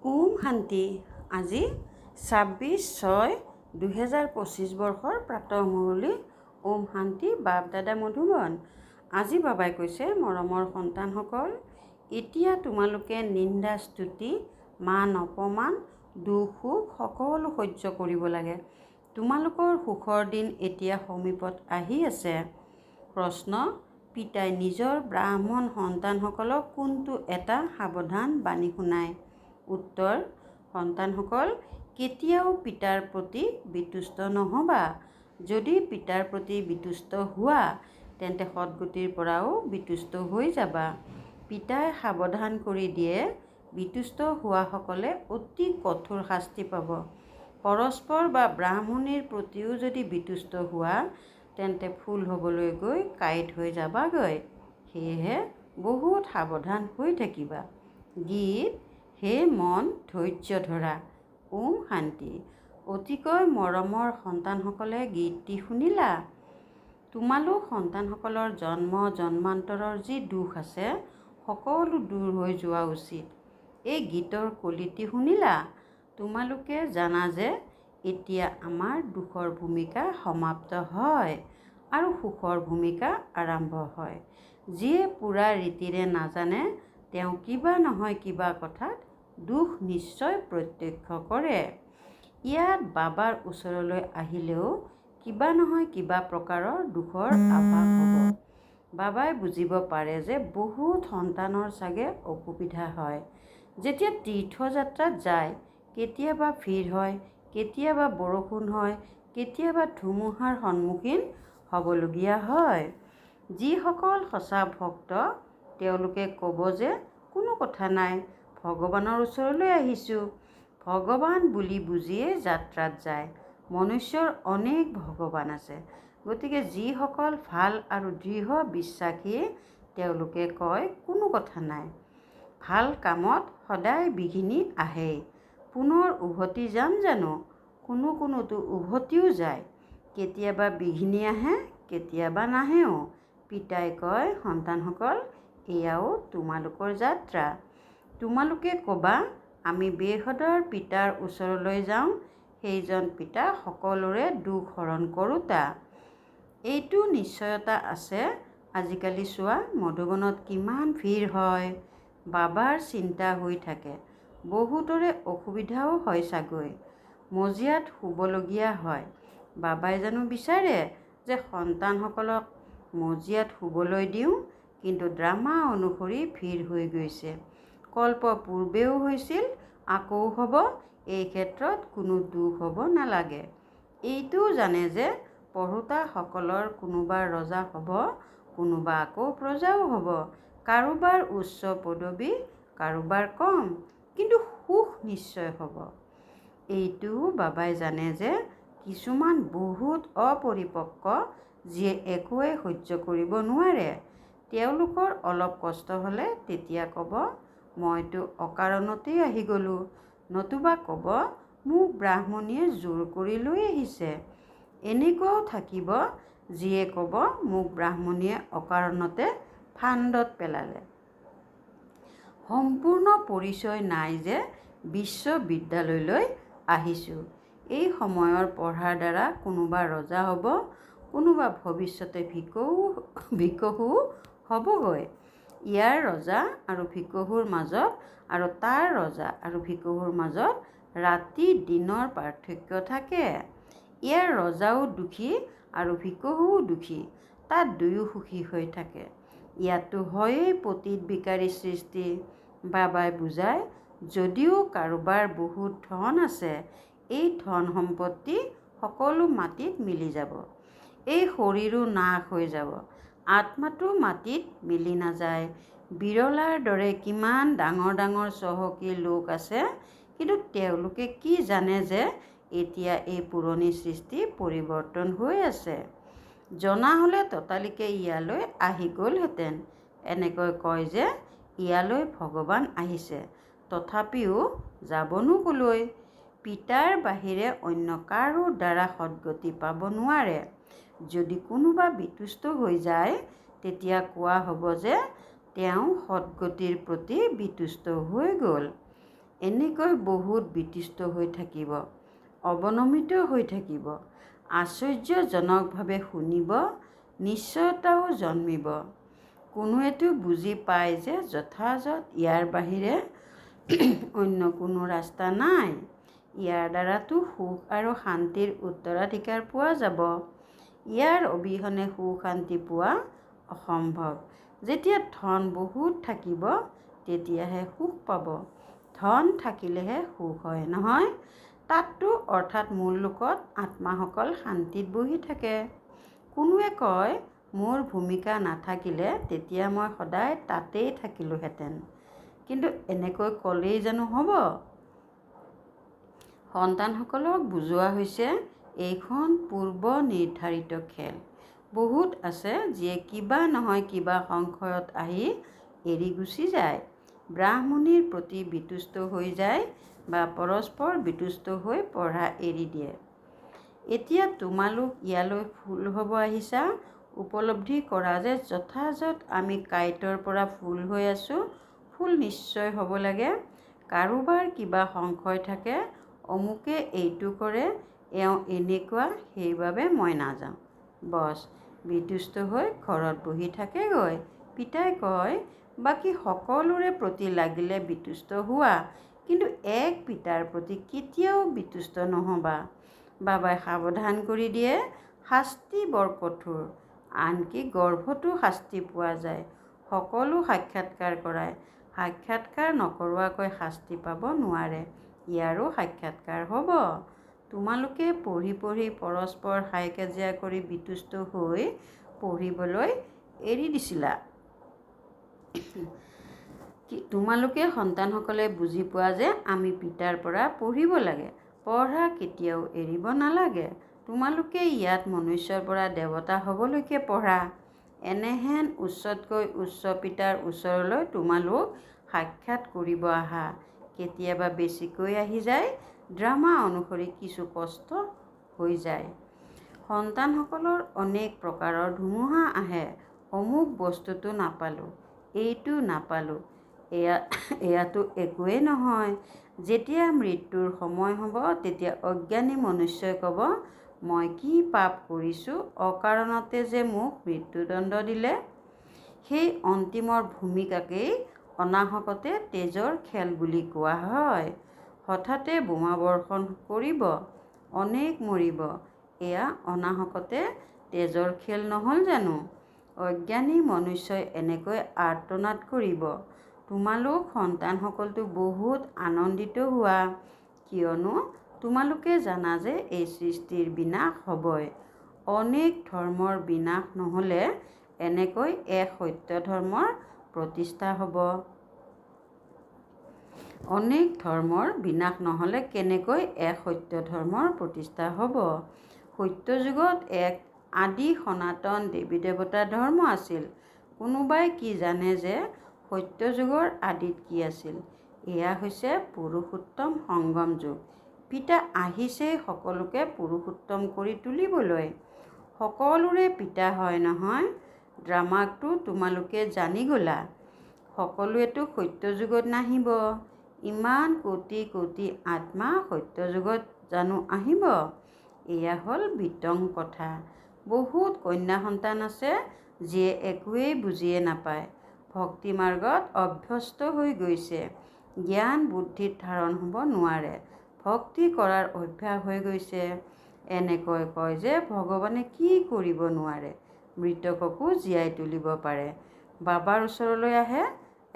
ওম শান্তি। আজি 26/6/2025 বৰ্ষৰ প্ৰাতঃ মুৰলী। ওম শান্তি। বাপ দাদা মধুবন। আজি বাবাই কৈছে, মৰমৰ সন্তানসকল, এতিয়া তোমালোকে নিন্দা স্তুতি মান অপমান দুখ সুখ সকলো সহ্য কৰিব লাগে। তোমালোকৰ সুখৰ দিন এতিয়া সমীপত আহি আছে। প্ৰশ্ন: পিতাই নিজৰ ব্ৰাহ্মণ সন্তানসকলক কোনটো এটা সাৱধান বাণী শুনায়? উত্তৰ: সন্তানসকল, কেতিয়াও পিতাৰ প্ৰতি বিতুষ্ট নহবা। যদি পিতাৰ প্ৰতি বিতুষ্ট হোৱা তেন্তে সদ্গতিৰ পৰাও বিতুষ্ট হৈ যাবা। পিতাই সাৱধান কৰি দিয়ে, বিতুষ্ট হোৱাসকলে অতি কঠোৰ শাস্তি পাব। পৰস্পৰ বা ব্ৰাহ্মণীৰ প্ৰতিও যদি বিতুষ্ট হোৱা তেন্তে ফুল হ'বলৈ গৈ কাঁইট হৈ যাবাগৈ। সেয়েহে বহুত সাৱধান হৈ থাকিবা। গীত: হে মন ধৈৰ্য ধৰা। ওম শান্তি। অতিকৈ মৰমৰ সন্তানসকলে গীতটি শুনিলা। তোমালোক সন্তানসকলৰ জন্ম জন্মান্তৰৰ যি দুখ আছে সকলো দূৰ হৈ যোৱা উচিত। এই গীতৰ কলিটি শুনিলা। তোমালোকে জানা যে এতিয়া আমাৰ দুখৰ ভূমিকা সমাপ্ত হয় আৰু সুখৰ ভূমিকা আৰম্ভ হয়। যিয়ে পূৰা ৰীতিৰে নাজানে তেওঁ কিবা নহয় কিবা কথাত দুখ নিশ্চয় প্ৰত্যক্ষ কৰে। ইয়াত বাবাৰ ওচৰলৈ আহিলেও কিবা নহয় কিবা প্ৰকাৰৰ দুখৰ আভাস হ'ব। বাবাই বুজিব পাৰে যে বহুত সন্তানৰ চাগে অসুবিধা হয়। যেতিয়া তীৰ্থযাত্ৰাত যায়, কেতিয়াবা ভিৰ হয়, কেতিয়াবা বৰষুণ হয়, কেতিয়াবা ধুমুহাৰ সন্মুখীন হ'বলগীয়া হয়। যিসকল সঁচা ভক্ত তেওঁলোকে ক'ব যে কোনো কথা নাই, ভগৱানৰ ওচৰলৈ আহিছোঁ। ভগৱান বুলি বুজিয়েই যাত্ৰাত যায়। মনুষ্যৰ অনেক ভগৱান আছে। গতিকে যিসকল ভাল আৰু দৃঢ় বিশ্বাসী তেওঁলোকে কয় কোনো কথা নাই। ভাল কামত সদায় বিঘিনি আহেই। পুনৰ উভতি যাম জানো? কোনোতো উভতিও যায়। কেতিয়াবা বিঘিনি আহে, কেতিয়াবা নাহেও। পিতাই কয়, সন্তানসকল, এয়াও তোমালোকৰ যাত্ৰা। তোমালোকে ক'বা, আমি বেহদৰ পিতাৰ ওচৰলৈ যাওঁ, সেইজন পিতা সকলোৰে দুখ হৰণ কৰোঁতা। এইটো নিশ্চয়তা আছে। আজিকালি চোৱা, মধুবনত কিমান ভিৰ হয়। বাবাৰ চিন্তা হৈ থাকে। বহুতৰে অসুবিধাও হয় চাগৈ। মজিয়াত শুবলগীয়া হয়। বাবাই জানো বিচাৰে যে সন্তানসকলক মজিয়াত শুবলৈ দিওঁ? কিন্তু ড্ৰামা অনুসৰি ভিৰ হৈ গৈছে। কল্প পূৰ্বেও হৈছিল, আকৌ হ'ব। এই ক্ষেত্ৰত কোনো দুখ হ'ব নালাগে। এইটোও জানে যে পঢ়োতাসকলৰ কোনোবা ৰজা হ'ব, কোনোবা আকৌ প্ৰজাও হ'ব। কাৰোবাৰ উচ্চ পদবী, কাৰোবাৰ কম, কিন্তু সুখ নিশ্চয় হ'ব। এইটোও বাবাই জানে যে কিছুমান বহুত অপৰিপক্ক, যিয়ে একোৱেই সহ্য কৰিব নোৱাৰে। তেওঁলোকৰ অলপ কষ্ট হ'লে তেতিয়া ক'ব, মইতো অকাৰণতেই আহি গ'লোঁ। নতুবা ক'ব, মোক ব্ৰাহ্মণীয়ে জোৰ কৰি লৈ আহিছে। এনেকুৱাও থাকিব যিয়ে ক'ব, মোক ব্ৰাহ্মণীয়ে অকাৰণতে ফান্দত পেলালে। সম্পূৰ্ণ পৰিচয় নাই যে বিশ্ববিদ্যালয়লৈ আহিছোঁ। এই সময়ৰ পঢ়াৰ দ্বাৰা কোনোবা ৰজা হ'ব, কোনোবা ভৱিষ্যতে ভিকহু হ'বগৈ। ইয়াৰ ৰজা আৰু ভিকহুৰ মাজত আৰু তাৰ ৰজা আৰু ভিকহুৰ মাজত ৰাতি দিনৰ পাৰ্থক্য থাকে। ইয়াৰ ৰজাও দুখী আৰু ভিকহুও দুখী। তাত দুয়ো সুখী হৈ থাকে। ইয়াতো হয়েই পতিত বিকাৰী সৃষ্টি। বাবাই বুজায়, যদিও কাৰোবাৰ বহুত ধন আছে, এই ধন সম্পত্তি সকলো মাটিত মিলি যাব। এই শৰীৰো নাশ হৈ যাব। আত্মাটো মাটিত মিলি নাযায়। বিৰলাৰ দৰে কিমান ডাঙৰ ডাঙৰ চহকী লোক আছে, কিন্তু তেওঁলোকে কি জানে যে এতিয়া এই পুৰণি সৃষ্টি পৰিৱৰ্তন হৈ আছে? জনা হ'লে ততালিকে ইয়ালৈ আহি গ'লহেঁতেন। এনেকৈ কয় যে ইয়ালৈ ভগৱান আহিছে, তথাপিও যাবনো ক'লৈ? পিতাৰ বাহিৰে অন্য কাৰো দ্বাৰা সদ্গতি পাব নোৱাৰে। যদি কোনোবা বিতুষ্ট হৈ যায় তেতিয়া কোৱা হ'ব যে তেওঁ সদ্গতিৰ প্ৰতি বিতুষ্ট হৈ গ'ল। এনেকৈ বহুত বিতুষ্ট হৈ থাকিব, অৱনমিত হৈ থাকিব, আশ্চৰ্যজনকভাৱে শুনিব, নিশ্চয়তাও জন্মিব। কোনোৱেতো বুজি পায় যে যথাযথ ইয়াৰ বাহিৰে অন্য কোনো ৰাস্তা নাই। ইয়াৰ দ্বাৰাতো সুখ আৰু শান্তিৰ উত্তৰাধিকাৰ পোৱা যাব। ইয়াৰ অবিহনে সুখ শান্তি পোৱা অসম্ভৱ। যেতিয়া ধন বহুত থাকিব তেতিয়াহে সুখ পাব। ধন থাকিলেহে সুখ হয় নহয়? তাততো অৰ্থাৎ মূল লোকত আত্মাসকল শান্তিত বহি থাকে। কোনোৱে কয় মোৰ ভূমিকা নাথাকিলে তেতিয়া মই সদায় তাতেই থাকিলোহেঁতেন। কিন্তু এনেকৈ ক'লেই জানো হ'ব? সন্তানসকলক বুজোৱা হৈছে এইখন পূৰ্ব নিৰ্ধাৰিত খেল। বহুত আছে যিয়ে কিবা নহয় কিবা সংশয়ত আহি এৰি গুচি যায়, ব্ৰাহ্মণীৰ প্ৰতি বিতুষ্ট হৈ যায় বা পৰস্পৰ বিতুষ্ট হৈ পঢ়া এৰি দিয়ে। এতিয়া তোমালোক ইয়ালৈ ফুল হ'ব আহিছা, উপলব্ধি কৰা যে যথাযথ আমি কাঁইটৰ পৰা ফুল হৈ আছোঁ। ফুল নিশ্চয় হ'ব লাগে। কাৰোবাৰ কিবা সংশয় থাকে, অমুকে এইটো কৰে, এওঁ এনেকুৱা, সেইবাবে মই নাযাওঁ। বছ, বিতুষ্ট হৈ ঘৰত বহি থাকেগৈ। পিতাই কয় বাকী সকলোৰে প্ৰতি লাগিলে বিতুষ্ট হোৱা, কিন্তু এক পিতাৰ প্ৰতি কেতিয়াও বিতুষ্ট নহ'বা। বাবাই সাৱধান কৰি দিয়ে, শাস্তি বৰ কঠোৰ, আনকি গৰ্ভতো শাস্তি পোৱা যায়। সকলো সাক্ষাৎকাৰ কৰায়, সাক্ষাৎকাৰ নকৰোৱাকৈ শাস্তি পাব নোৱাৰে। ইয়াৰো সাক্ষাৎকাৰ হ'ব। তোমালোকে পঢ়ি পঢ়ি পৰস্পৰ হাই কাজিয়া কৰি বিতুষ্ট হৈ পঢ়িবলৈ এৰি দিছিলা। তোমালোকে সন্তানসকলে বুজি পোৱা যে আমি পিতাৰ পৰা পঢ়িব লাগে। পঢ়া কেতিয়াও এৰিব নালাগে। তোমালোকে ইয়াত মনুষ্যৰ পৰা দেৱতা হ'বলৈকে পঢ়া। এনেহেন উচ্চতকৈ উচ্চ পিতাৰ ওচৰলৈ তোমালোক সাক্ষাৎ কৰিব আহা। কেতিয়াবা বেছিকৈ আহি যায়, ড্ৰামা অনুসৰি কিছু কষ্ট হৈ যায়। সন্তানসকলৰ অনেক প্ৰকাৰৰ ধুমুহা আহে। অমুক বস্তুটো নাপালোঁ, এইটো নাপালোঁ, এয়াতো একোৱেই নহয়। যেতিয়া মৃত্যুৰ সময় হ'ব তেতিয়া অজ্ঞানী মনুষ্যই ক'ব মই কি পাপ কৰিছোঁ, অকাৰণতে যে মোক মৃত্যুদণ্ড দিলে। সেই অন্তিমৰ ভূমিকাকেই অনাহকতে তেজৰ খেল বুলি কোৱা হয়। হঠাতে বোমা বৰ্ষণ কৰিব, অনেক মৰিব, এয়া অনাহকতে তেজৰ খেল নহ'ল জানো? অজ্ঞানী মনুষ্যই এনেকৈ আৰ্তনাদ কৰিব। তোমালোক সন্তানসকলতো বহুত আনন্দিত হোৱা, কিয়নো তোমালোকে জানা যে এই সৃষ্টিৰ বিনাশ হ'বই। অনেক ধৰ্মৰ বিনাশ নহ'লে এনেকৈ এক সত্য ধৰ্মৰ প্ৰতিষ্ঠা হ'ব। অনেক ধৰ্মৰ বিনাশ নহ'লে কেনেকৈ এক সত্য ধৰ্মৰ প্ৰতিষ্ঠা হ'ব? সত্য যুগত এক আদি সনাতন দেৱী দেৱতাৰ ধৰ্ম আছিল। কোনোবাই কি জানে যে সত্য যুগৰ আদিত কি আছিল? এয়া হৈছে পুৰুষোত্তম সংগম যুগ। পিতা আহিছেই সকলোকে পুৰুষোত্তম কৰি তুলিবলৈ। সকলোৰে পিতা হয় নহয়? ড্ৰামাকটো তোমালোকে জানি গ'লা। সকলোৱেতো সত্য যুগত নাহিব। ইমান কোটি কোটি আত্মা সত্য যুগত জানো আহিব? এয়া হ'ল বিতং কথা। বহুত কন্যা সন্তান আছে যিয়ে একোৱেই বুজিয়ে নাপায়, ভক্তি মাৰ্গত অভ্যস্ত হৈ গৈছে, জ্ঞান বুদ্ধিত ধাৰণ হ'ব নোৱাৰে, ভক্তি কৰাৰ অভ্যাস হৈ গৈছে। এনেকৈ কয় যে ভগৱানে কি কৰিব নোৱাৰে, মৃতককো জীয়াই তুলিব পাৰে। বাবাৰ ওচৰলৈ আহে,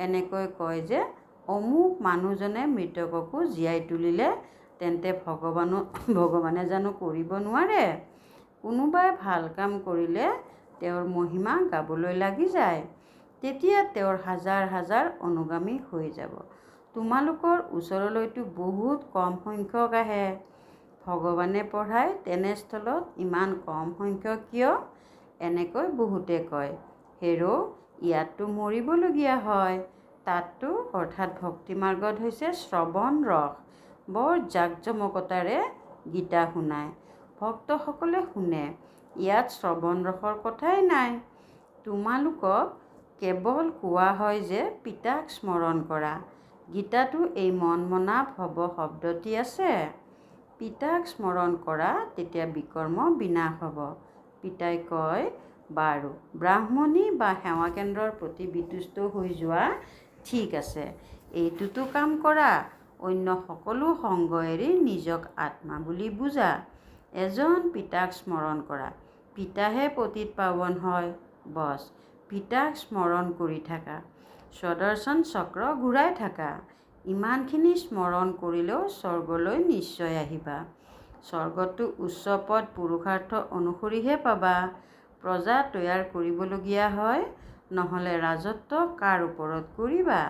এনেকৈ কয় যে অমুক মানুহজনে মৃতককো জীয়াই তুলিলে, তেন্তে ভগৱানে জানো কৰিব নোৱাৰে? কোনোবাই ভাল কাম কৰিলে তেওঁৰ মহিমা গাবলৈ লাগি যায়, তেতিয়া তেওঁৰ হাজাৰ হাজাৰ অনুগামী হৈ যাব। তোমালোকৰ ওচৰলৈতো বহুত কম সংখ্যক আহে। ভগৱানে পঢ়ায়, তেনেস্থলত ইমান কম সংখ্যক কিয়? এনেকৈ বহুতে কয়। হেৰ', ইয়াততো মৰিবলগীয়া হয়। তাততো অৰ্থাৎ ভক্তি মাৰ্গত হৈছে শ্ৰৱণ ৰস। বৰ জাকজমকতাৰে গীতা শুনায়, ভক্তসকলে শুনে। ইয়াত শ্ৰৱণ ৰসৰ কথাই নাই। তোমালোকক কেৱল কোৱা হয় যে পিতাক স্মৰণ কৰা, গীতাতো এই মন মনা ভৱ শব্দটি আছে। পিতাক স্মৰণ কৰা, তেতিয়া বিকৰ্ম বিনাশ হ'ব। পিতাই কয়, বাৰু ব্ৰাহ্মণী বা সেৱা কেন্দ্ৰৰ প্ৰতি বিতুষ্ট হৈ যোৱা ঠিক আছে, এইটোতো কাম কৰা, অন্য সকলো সংগ এৰি নিজক আত্মা বুলি বুজা। এজন পিতাক স্মৰণ কৰা, পিতাহে পতিত পাৱন হয়। বছ, পিতাক স্মৰণ কৰি থাকা, স্বদৰ্শন চক্ৰ ঘূৰাই থাকা। ইমানখিনি স্মৰণ কৰিলেও স্বৰ্গলৈ নিশ্চয় আহিবা। স্বৰ্গতো উচ্চ পদ পুৰুষাৰ্থ অনুসৰিহে পাবা। প্ৰজা তৈয়াৰ কৰিবলগীয়া হয়, নহ'লে ৰাজত্ব কাৰ ওপৰত কৰিবা?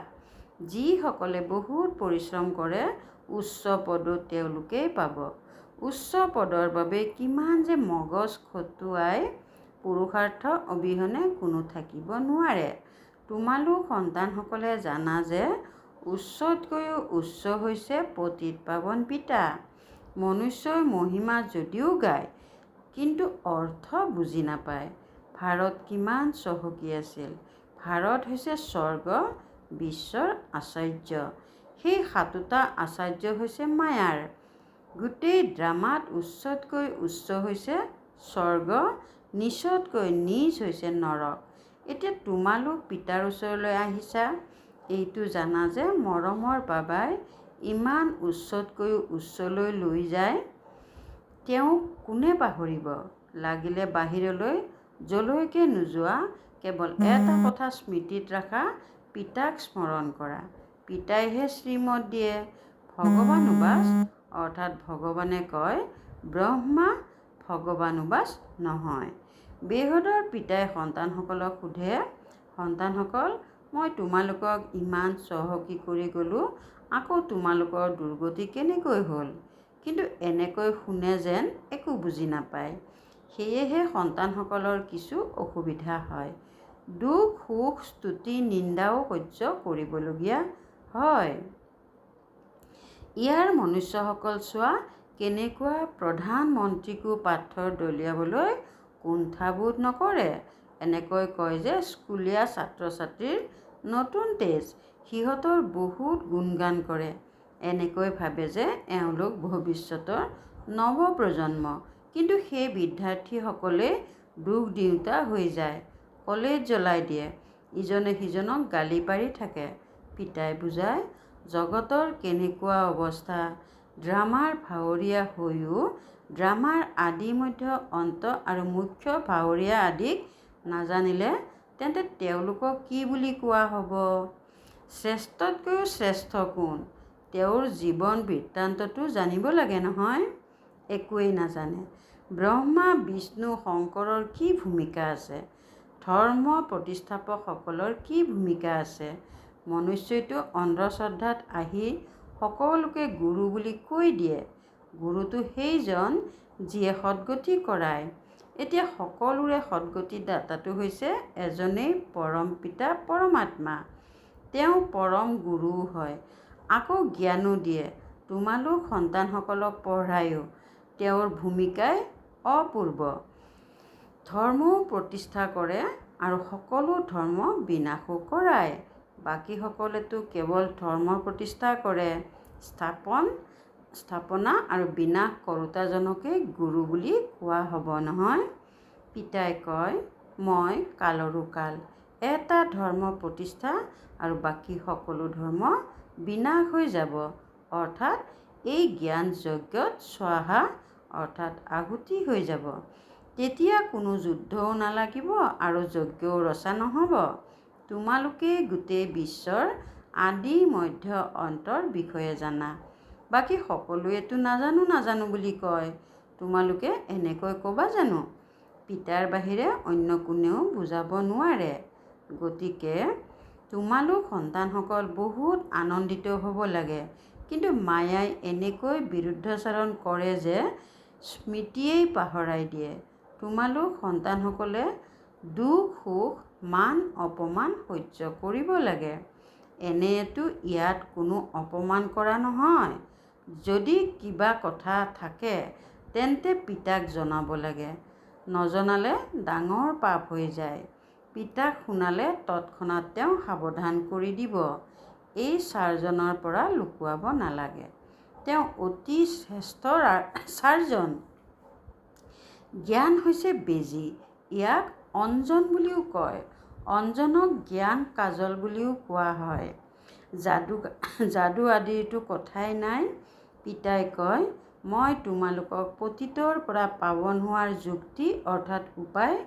যিসকলে বহুত পৰিশ্ৰম কৰে উচ্চ পদো তেওঁলোকেই পাব। উচ্চ পদৰ বাবে কিমান যে মগজ খটুৱাই, পুৰুষাৰ্থ অবিহনে কোনো থাকিব নোৱাৰে। তোমালোক সন্তানসকলে জানা যে উচ্চতকৈও উচ্চ হৈছে পতিত পাৱন পিতা। মনুষ্যই মহিমা যদিও গায়, কিন্তু অৰ্থ বুজি নাপায়। ভাৰত কিমান চহকী আছিল। ভাৰত হৈছে স্বৰ্গ, বিশ্বৰ আচাৰ্য। সেই সাতোটা আচাৰ্য হৈছে মায়াৰ। গোটেই ড্ৰামাত উচ্চতকৈ উচ্চ হৈছে স্বৰ্গ, নীচতকৈ নীচ হৈছে নৰক। এতিয়া তোমালোক পিতাৰ ওচৰলৈ আহিছা, এইটো জানা যে মৰমৰ বাবাই ইমান উচ্চতকৈও উচ্চলৈ লৈ যায়। তেওঁক কোনে পাহৰিব? লাগিলে বাহিৰলৈ যলৈকে নোযোৱা, কেৱল এটা কথা স্মৃতিত ৰাখা, পিতাক স্মৰণ কৰা। পিতাইহে শ্ৰীমত দিয়ে। ভগৱানুবাচ অৰ্থাৎ ভগৱানে কয়, ব্ৰহ্মা ভগৱানুবাচ নহয়। বেহদৰ পিতাই সন্তানসকলক সোধে, সন্তানসকল, মই তোমালোকক ইমান চহকী কৰি গ'লোঁ, আকৌ তোমালোকৰ দুৰ্গতি কেনেকৈ হ'ল? কিন্তু এনেকৈ শুনে যেন একো বুজি নাপায়। সেয়েহে সন্তানসকলৰ কিছু অসুবিধা হয়। দুখ সুখ স্তুতি নিন্দাও সহ্য কৰিবলগীয়া হয়। ইয়াৰ মনুষ্যসকল চোৱা কেনেকুৱা প্ৰধানমন্ত্ৰীকো পাথৰ দলিয়াবলৈ কুণ্ঠাবোধ নকৰে। এনেকৈ কয় যে স্কুলীয়া ছাত্ৰ ছাত্ৰীৰ নতুন তেজ, সিহঁতৰ বহুত গুণগান কৰে। এনেকৈ ভাবে যে এওঁলোক ভৱিষ্যতৰ নৱপ্ৰজন্ম। কিন্তু সেই বিদ্যাৰ্থীসকলেই দুখ দিওঁতা হৈ যায়, কলেজ জ্বলাই দিয়ে, ইজনে সিজনক গালি পাৰি থাকে। পিতাই বুজায়, জগতৰ কেনেকুৱা অৱস্থা। ড্ৰামাৰ ভাৱৰীয়া হৈও ড্ৰামাৰ আদি মধ্য অন্ত আৰু মুখ্য ভাৱৰীয়া আদিক নাজানিলে তেন্তে তেওঁলোকক কি বুলি কোৱা হ'ব? শ্ৰেষ্ঠতকৈও শ্ৰেষ্ঠ কোন? তেওঁৰ জীৱন বৃত্তান্তটো জানিব লাগে নহয়। একোৱেই নাজানে। ব্ৰহ্মা বিষ্ণু শংকৰৰ কি ভূমিকা আছে? ধৰ্ম প্ৰতিষ্ঠাপকসকলৰ কি ভূমিকা আছে? মনুষ্যইতো অন্ধশ্ৰদ্ধাত আহি সকলোকে গুৰু বুলি কৈ দিয়ে। গুৰুটো সেইজন যিয়ে সদ্গতি কৰায়। এতিয়া সকলোৰে সদ্গতি দাতাটো হৈছে এজনেই পৰম পিতা পৰমাত্মা। তেওঁ পৰম গুৰুও হয়, আকৌ জ্ঞানো দিয়ে। তোমালোক সন্তানসকলক পঢ়ায়ো। তেওঁৰ ভূমিকাই অপূৰ্ব। ধৰ্মও প্ৰতিষ্ঠা কৰে আৰু সকলো ধৰ্ম বিনাশো কৰায়। বাকীসকলেতো কেৱল ধৰ্ম প্ৰতিষ্ঠা কৰে, স্থাপনা আৰু বিনাশ কৰোঁতাজনকেই গুৰু বুলি কোৱা হ'ব নহয়। পিতাই কয়, মই কালৰো কাল, এটা ধৰ্ম প্ৰতিষ্ঠা আৰু বাকী সকলো ধৰ্ম বিনাশ হৈ যাব। অৰ্থাৎ এই জ্ঞান যজ্ঞত স্বাহা অৰ্থাৎ আহুতি হৈ যাব। তেতিয়া কোনো যুদ্ধও নালাগিব আৰু যজ্ঞও ৰচা নহ'ব। তোমালোকেই গোটেই বিশ্বৰ আদি মধ্য অন্তৰ বিষয়ে জানা। বাকী সকলোৱেতো নাজানো বুলি কয়। তোমালোকে এনেকৈ ক'বা জানো? পিতাৰ বাহিৰে অন্য কোনেও বুজাব নোৱাৰে। গতিকে তোমালোক সন্তানসকল বহুত আনন্দিত হ'ব লাগে। কিন্তু মায়াই এনেকৈ বিৰুদ্ধাচৰণ কৰে যে স্মৃতিয়েই পাহৰাই দিয়ে। তোমালোক সন্তানসকলে দুখ সুখ মান অপমান সহ্য কৰিব লাগে। এনেয়েতো ইয়াত কোনো অপমান কৰা নহয়। যদি কিবা কথা থাকে তেন্তে পিতাক জনাব লাগে। নজনালে ডাঙৰ পাপ হৈ যায়। পিতাক শুনালে তৎক্ষণাৎ তেওঁ সাৱধান কৰি দিব। এই ছাৰজনৰ পৰা লুকুৱাব নালাগে। তেওঁ অতি শ্ৰেষ্ঠ ছাৰজন। জ্ঞান হৈছে বেজী, ইয়াক অঞ্জন বুলিও কয়। অঞ্জনক জ্ঞান কাজল বুলিও কোৱা হয়। যাদু আদিৰতো কথাই নাই। পিতাই কয়, মই তোমালোকক পতিতৰ পৰা পাৱন হোৱাৰ যুক্তি অৰ্থাৎ উপায়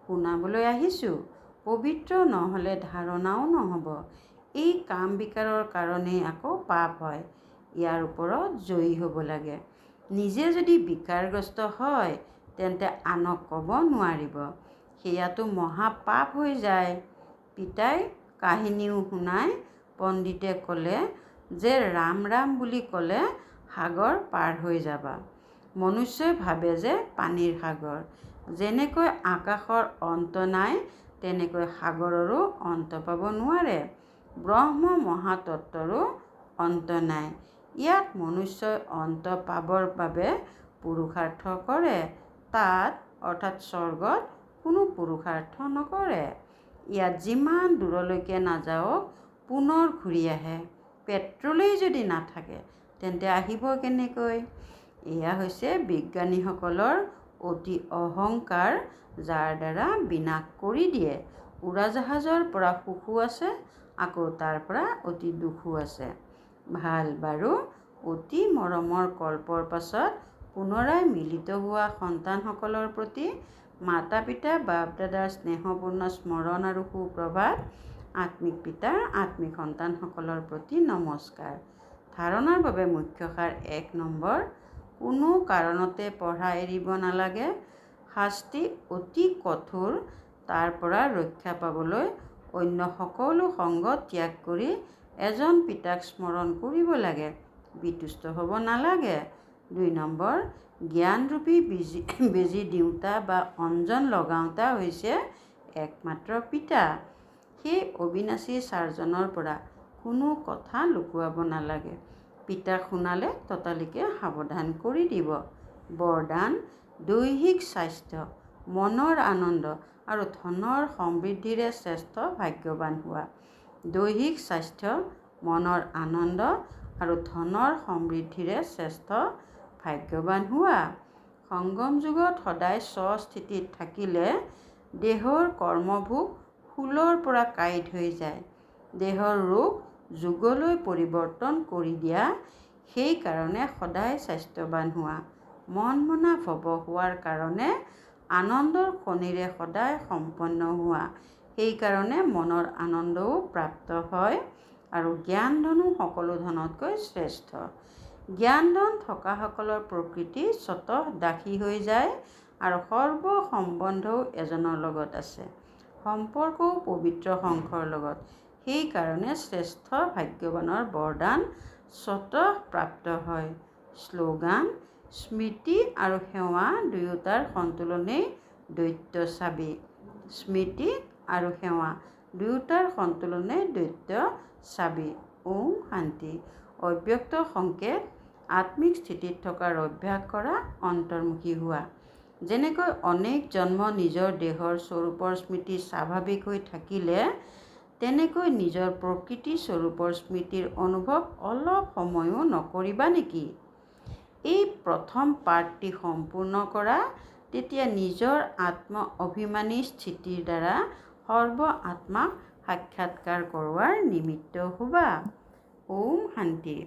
শুনাবলৈ আহিছোঁ। পবিত্ৰ নহ'লে ধাৰণাও নহ'ব। এই কাম বিকাৰৰ কাৰণেই আকৌ পাপ হয়। ইয়াৰ ওপৰত জয়ী হ'ব লাগে। নিজে যদি বিকাৰগ্ৰস্ত হয় তেন্তে আনক ক'ব নোৱাৰিব, সেয়াতো মহাপাপ হৈ যায়। পিতাই কাহিনীও শুনাই পণ্ডিতে ক'লে যে ৰাম ৰাম বুলি ক'লে সাগৰ পাৰ হৈ যাবা। মনুষ্যই ভাবে যে পানীৰ সাগৰ। যেনেকৈ আকাশৰ অন্ত নাই তেনেকৈ সাগৰৰো অন্ত পাব নোৱাৰে। ব্ৰহ্ম মহাতত্ত্বৰো অন্ত নাই। ইয়াত মনুষ্যই অন্ত পাবৰ বাবে পুৰুষাৰ্থ কৰে। তাত অৰ্থাৎ স্বৰ্গত কোনো পুৰুষাৰ্থ নকৰে। ইয়াত যিমান দূৰলৈকে নাযাওক পুনৰ ঘূৰি আহে। পেট্ৰলেই যদি নাথাকে তেন্তে আহিব কেনেকৈ? এয়া হৈছে বিজ্ঞানীসকলৰ অতি অহংকাৰ, যাৰ দ্বাৰা বিনাশ কৰি দিয়ে। উৰাজাহাজৰ পৰা সুখো আছে, আকৌ তাৰ পৰা অতি দুখো আছে। ভাল বাৰু, অতি মৰমৰ কল্পৰ পাছত পুনৰাই মিলিত হোৱা সন্তানসকলৰ প্ৰতি মাতা পিতা বাপ দাদাৰ স্নেহপূৰ্ণ স্মৰণ আৰু সুপ্ৰভাত। আত্মিক পিতাৰ আত্মিক সন্তানসকলৰ প্ৰতি নমস্কাৰ। ধাৰণাৰ বাবে মুখ্য সাৰ ১ নম্বৰ, কোনো কাৰণতে পঢ়া এৰিব নালাগে। শাস্তি অতি কঠোৰ। তাৰ পৰা ৰক্ষা পাবলৈ অন্য সকলো সংগ ত্যাগ কৰি এজন পিতাক স্মৰণ কৰিব লাগে, বিতুষ্ট হ'ব নালাগে। ২ নম্বৰ, জ্ঞানৰূপী বেজী দিওঁতা বা অঞ্জন লগাওঁতা হৈছে একমাত্ৰ পিতা। সেই অবিনাশী ছাৰজনৰ পৰা কোনো কথা লুকুৱাব নালাগে। পিতাক শুনালে ততালিকে সাৱধান কৰি দিব। বৰদান, দৈহিক স্বাস্থ্য, মনৰ আনন্দ আৰু ধনৰ সমৃদ্ধিৰে শ্ৰেষ্ঠ ভাগ্যৱান হোৱা। দৈহিক স্বাস্থ্য, মনৰ আনন্দ আৰু ধনৰ সমৃদ্ধিৰে শ্ৰেষ্ঠ ভাগ্যৱান হোৱা। সংগম যুগত সদায় স্বস্থিতিত থাকিলে দেহৰ কৰ্মভোগ শূলৰ পৰা কাঁইট হৈ যায়। দেহৰ ৰোগ যোগলৈ পৰিৱৰ্তন কৰি দিয়া। সেইকাৰণে সদায় স্বাস্থ্যৱান হোৱা। মন মনা ভৱ হোৱাৰ কাৰণে আনন্দৰ খনিৰে সদায় সম্পন্ন হোৱা। সেইকাৰণে মনৰ আনন্দও প্ৰাপ্ত হয় আৰু জ্ঞান ধনো সকলো ধনতকৈ শ্ৰেষ্ঠ। জ্ঞান ধন থকাসকলৰ প্ৰকৃতি স্বতঃ দাসী হৈ যায় আৰু সৰ্ব সম্বন্ধও এজনৰ লগত আছে, সম্পৰ্কও পবিত্ৰ শংখৰ লগত। সেইকাৰণে শ্ৰেষ্ঠ ভাগ্যৱানৰ বৰদান স্বতঃ প্ৰাপ্ত হয়। শ্লোগান, স্মৃতি আৰু সেৱা দুয়োটাৰ সন্তুলনেই দ্বৈত চাবি। স্মৃতি আৰু সেৱা দুয়োটাৰ সন্তুলনেই দ্বৈত চাবি। ওম শান্তি। অব্যক্ত সংকেত, আত্মিক স্থিতিত থকাৰ অভ্যাস কৰা, অন্তৰ্মুখী হোৱা। যেনেকৈ অনেক জন্ম নিজৰ দেহৰ স্বৰূপৰ স্মৃতি স্বাভাৱিক হৈ থাকিলে তেনেকৈ নিজৰ প্ৰকৃতি স্বৰূপৰ স্মৃতিৰ অনুভৱ অলপ সময়ো নকৰিবা নেকি? এই প্ৰথম পাঠটি সম্পূৰ্ণ কৰা, তেতিয়া নিজৰ আত্ম অভিমানী স্থিতিৰ দ্বাৰা সৰ্ব আত্মাক সাক্ষাৎকাৰ কৰোৱাৰ নিমিত্ত হ'বা। ওম শান্তি।